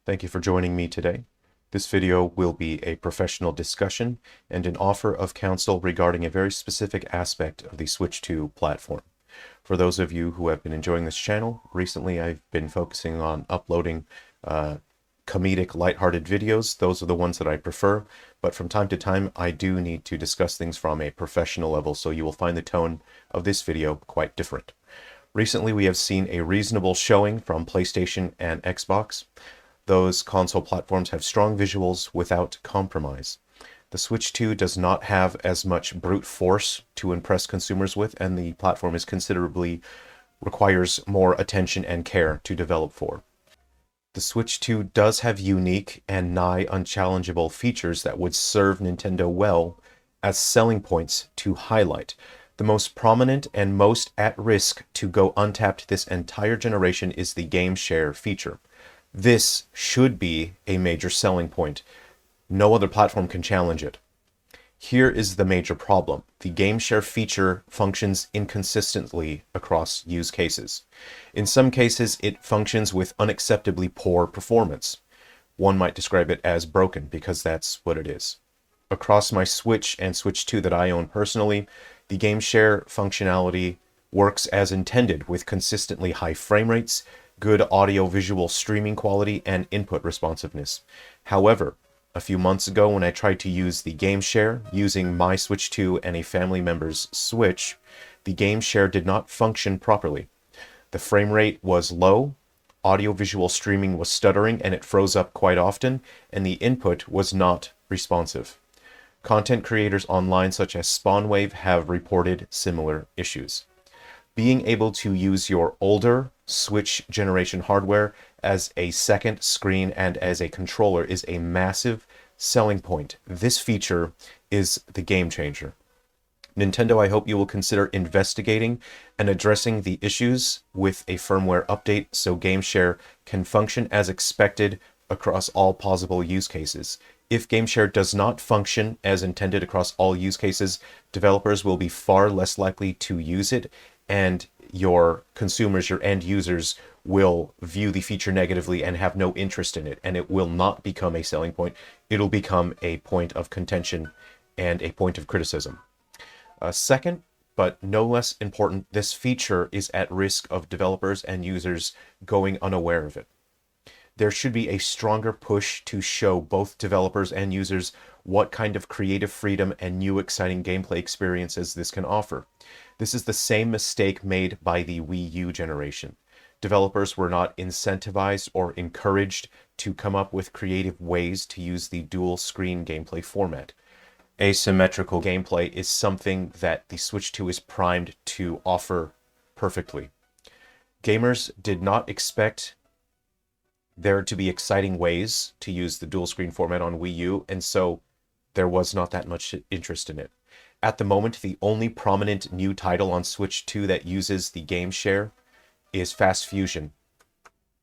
Thank you for joining me today. This video will be a professional discussion and an offer of counsel regarding a very specific aspect of the Switch 2 platform. For those of you who have been enjoying this channel, recently I've been focusing on uploading comedic, lighthearted videos. Those are the ones that I prefer, but from time to time I do need to discuss things from a professional level, so you will find the tone of this video quite different. Recently we have seen a reasonable showing from PlayStation and Xbox. Those console platforms have strong visuals without compromise. The Switch 2 does not have as much brute force to impress consumers with, and the platform requires more attention and care to develop for. The Switch 2 does have unique and nigh unchallengeable features that would serve Nintendo well as selling points to highlight. The most prominent and most at risk to go untapped this entire generation is the Gameshare feature. This should be a major selling point. No other platform can challenge it. Here is the major problem. The Gameshare feature functions inconsistently across use cases. In some cases, it functions with unacceptably poor performance. One might describe it as broken, because that's what it is. Across my Switch and Switch 2 that I own personally, the Gameshare functionality works as intended with consistently high frame rates, good audio-visual streaming quality, and input responsiveness. However, a few months ago when I tried to use the Gameshare using my Switch 2 and a family member's Switch, the Gameshare did not function properly. The frame rate was low, audio-visual streaming was stuttering and it froze up quite often, and the input was not responsive. Content creators online such as Spawnwave have reported similar issues. Being able to use your older Switch generation hardware as a second screen and as a controller is a massive selling point. This feature is the game changer. Nintendo, I hope you will consider investigating and addressing the issues with a firmware update so Gameshare can function as expected across all possible use cases. If Gameshare does not function as intended across all use cases, developers will be far less likely to use it, and your consumers, your end users, will view the feature negatively and have no interest in it, and it will not become a selling point. It'll become a point of contention and a point of criticism. Second, but no less important, this feature is at risk of developers and users going unaware of it. There should be a stronger push to show both developers and users what kind of creative freedom and new exciting gameplay experiences this can offer. This is the same mistake made by the Wii U generation. Developers were not incentivized or encouraged to come up with creative ways to use the dual screen gameplay format. Asymmetrical gameplay is something that the Switch 2 is primed to offer perfectly. Gamers did not expect there to be exciting ways to use the dual screen format on Wii U, and so there was not that much interest in it. At the moment, the only prominent new title on Switch 2 that uses the Gameshare is Fast Fusion,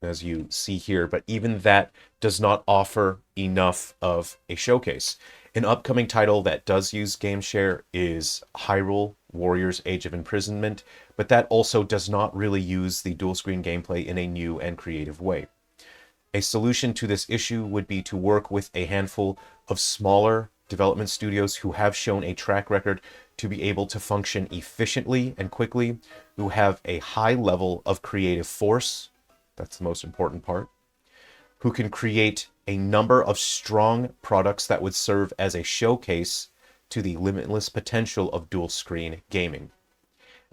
as you see here, but even that does not offer enough of a showcase. An upcoming title that does use Gameshare is Hyrule Warriors Age of Imprisonment, but that also does not really use the dual screen gameplay in a new and creative way. A solution to this issue would be to work with a handful of smaller development studios who have shown a track record to be able to function efficiently and quickly, who have a high level of creative force, that's the most important part, who can create a number of strong products that would serve as a showcase to the limitless potential of dual screen gaming.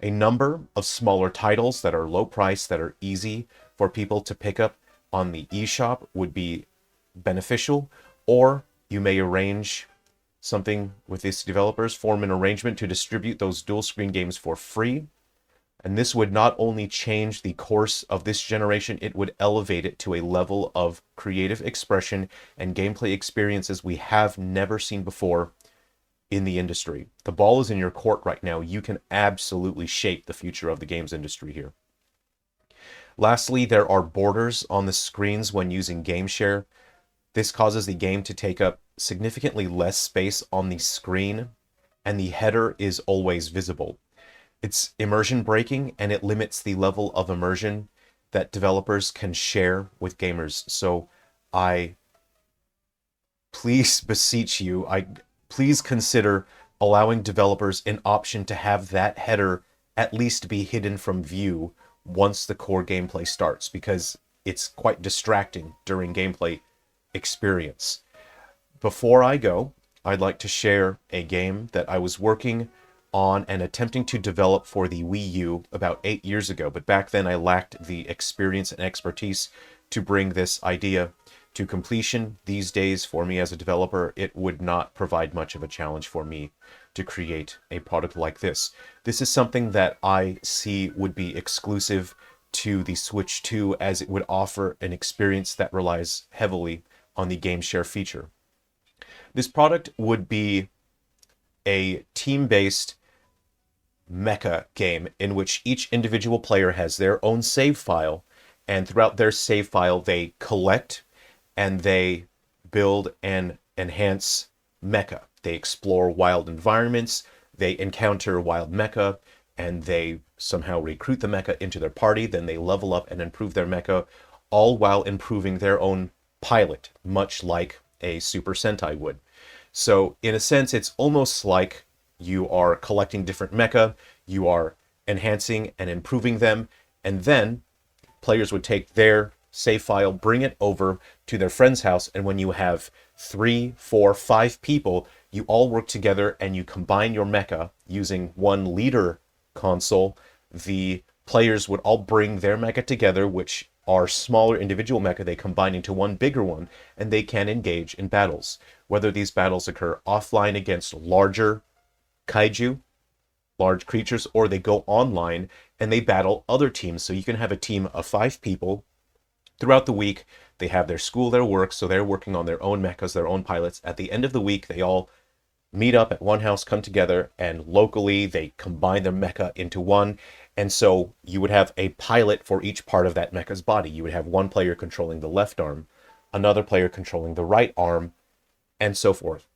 A number of smaller titles that are low price, that are easy for people to pick up on the eShop would be beneficial, or you may arrange something with these developers, form an arrangement to distribute those dual screen games for free. And this would not only change the course of this generation, it would elevate it to a level of creative expression and gameplay experiences we have never seen before in the industry. The ball is in your court right now. You can absolutely shape the future of the games industry here. Lastly, there are borders on the screens when using Gameshare. This causes the game to take up significantly less space on the screen, and the header is always visible. It's immersion breaking, and it limits the level of immersion that developers can share with gamers. So I please beseech you, please consider allowing developers an option to have that header at least be hidden from view once the core gameplay starts, because it's quite distracting during gameplay experience. Before I go, I'd like to share a game that I was working on and attempting to develop for the Wii U about 8 years ago, but back then I lacked the experience and expertise to bring this idea to completion. These days, for me as a developer, it would not provide much of a challenge for me to create a product like this. This is something that I see would be exclusive to the Switch 2, as it would offer an experience that relies heavily on the Gameshare feature. This product would be a team-based mecha game in which each individual player has their own save file, and throughout their save file they collect and they build and enhance mecha. They explore wild environments, they encounter wild mecha, and they somehow recruit the mecha into their party. Then they level up and improve their mecha, all while improving their own pilot, much like a Super Sentai would. So in a sense, it's almost like you are collecting different mecha, you are enhancing and improving them, and then players would take their save file, bring it over to their friend's house, and when you have 3, 4, 5 people, you all work together and you combine your mecha using one leader console. The players would all bring their mecha together, which are smaller individual mecha, they combine into one bigger one, and they can engage in battles. Whether these battles occur offline against larger kaiju, large creatures, or they go online and they battle other teams. So you can have a team of 5 people. Throughout the week, they have their school, their work, so they're working on their own mechas, their own pilots. At the end of the week, they all meet up at one house, come together, and locally they combine their mecha into one. And so you would have a pilot for each part of that mecha's body. You would have one player controlling the left arm, another player controlling the right arm, and so forth.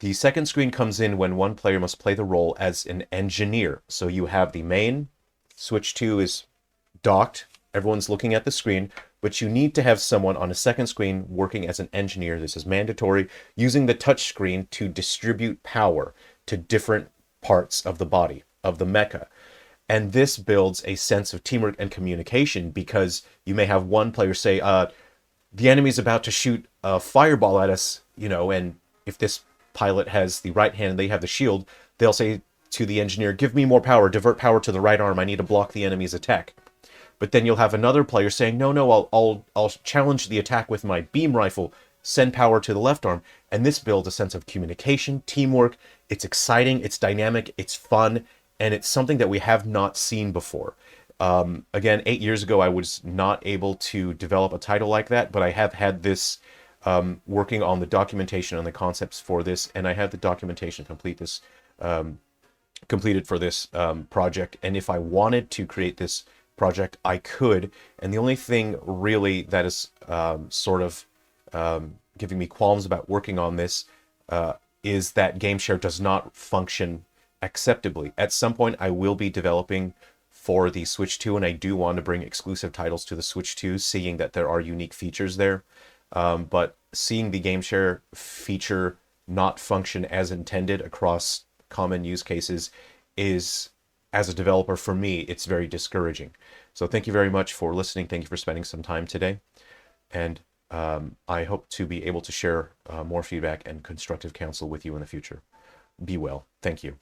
The second screen comes in when one player must play the role as an engineer. So you have the main, Switch 2 is docked, everyone's looking at the screen, but you need to have someone on a second screen working as an engineer. This is mandatory, using the touch screen to distribute power to different parts of the body, of the mecha. And this builds a sense of teamwork and communication, because you may have one player say, the enemy's about to shoot a fireball at us, and if this pilot has the right hand and they have the shield, they'll say to the engineer, give me more power, divert power to the right arm, I need to block the enemy's attack. But then you'll have another player saying, no, I'll challenge the attack with my beam rifle, send power to the left arm. And this builds a sense of communication, teamwork. It's exciting, it's dynamic, it's fun, and it's something that we have not seen before. Again, 8 years ago, I was not able to develop a title like that, but I have had this working on the documentation on the concepts for this, and I have the documentation completed for this project. And if I wanted to create this project, I could. And the only thing really that is sort of giving me qualms about working on this is that Gameshare does not function acceptably. At some point, I will be developing for the Switch 2, and I do want to bring exclusive titles to the Switch 2, seeing that there are unique features there. But seeing the Gameshare feature not function as intended across common use cases is, as a developer, for me, it's very discouraging. So thank you very much for listening. Thank you for spending some time today. And I hope to be able to share more feedback and constructive counsel with you in the future. Be well. Thank you.